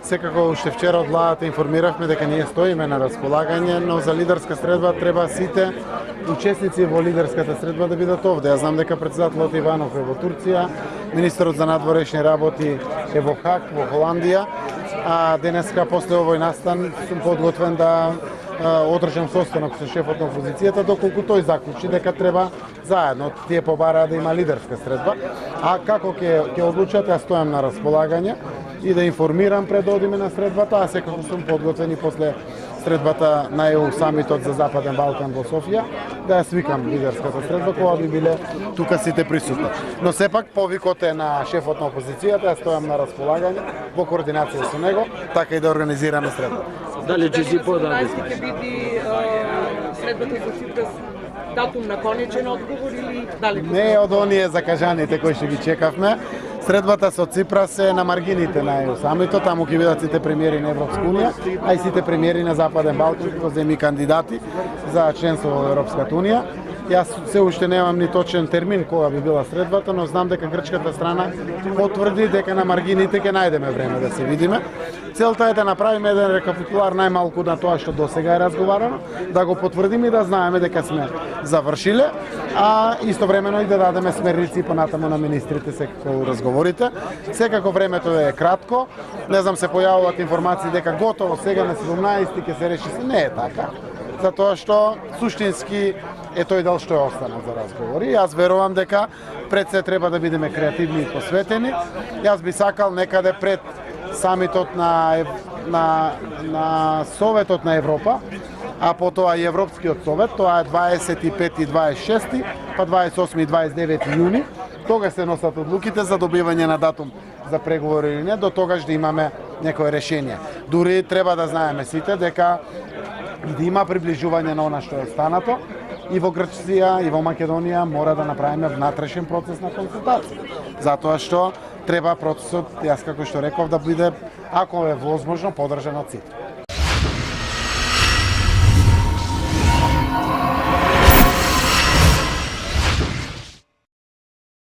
Секако уште вчера од владата информиравме дека ние стоиме на располагање, но за лидерска средба треба сите учесници во лидерската средба да бидат овде. Јас знам дека претседателот Иванов е во Турција, министерот за надворешни работи е во Хаг, во Холандија, а денеска после овој настан сум подготвен да одржам состанок со шефот на опозицијата, доколку тој заклучи дека треба заедно. Тие побараа да има лидерска средба. А како ќе одлучат, јас стојам на располагање и да информирам пред да одиме на средбата, а секако сум подготвен и после средбата на ЕУ самитот за Западен Балкан во Софија, да ја свикам лидерската средба, кога би биле тука сите присутни. Но сепак повикот е на шефот на опозицијата, јас стојам на располагање во координација со него, така и да организираме средбата. Дали ќе си подаде? Ќе биде средбата за Ципрас датум на конечен одговор или дали? Не е од оние закажаните кои ќе ги чекавме. Средбата со Ципрас е на маргините на ЕУ самитот, таму ќе бидат сите премиери на Европска унија, а и сите премиери на Западен Балкан, како земји кандидати за членство во Европската унија. Јас се уште немам ни точен термин кога би била средбата, но знам дека грчката страна потврди дека на маргините ќе најдеме време да се видиме. Целта е да направиме еден рекапитулар најмалку на тоа што досега е разговарано, да го потврдиме и да знаеме дека сме завршиле, а истовремено и да дадеме смерници понатаму на министрите секако разговорите. Секако времето е кратко. Не знам, се појавуваат информации дека готово сега на 17 ќе се реши. Не е така. Затоа што суштински е тој дел што е останал за разговори. Јас верувам дека пред се треба да бидеме креативни и посветени. Јас би сакал некаде пред самитот на Советот на Европа, а потоа и Европскиот совет, тоа е 25 и 26, па 28 и 29 јуни, тога се носат одлуките за добивање на датум за преговори или не, до тогаш да имаме некое решение. Дури треба да знаеме сите дека да има приближување на она што е останато, и во Грција и во Македонија мора да направиме внатрешен процес на консултација. Затоа што треба процесот, јас како што реков, да биде, ако е возможно, подржан од сите.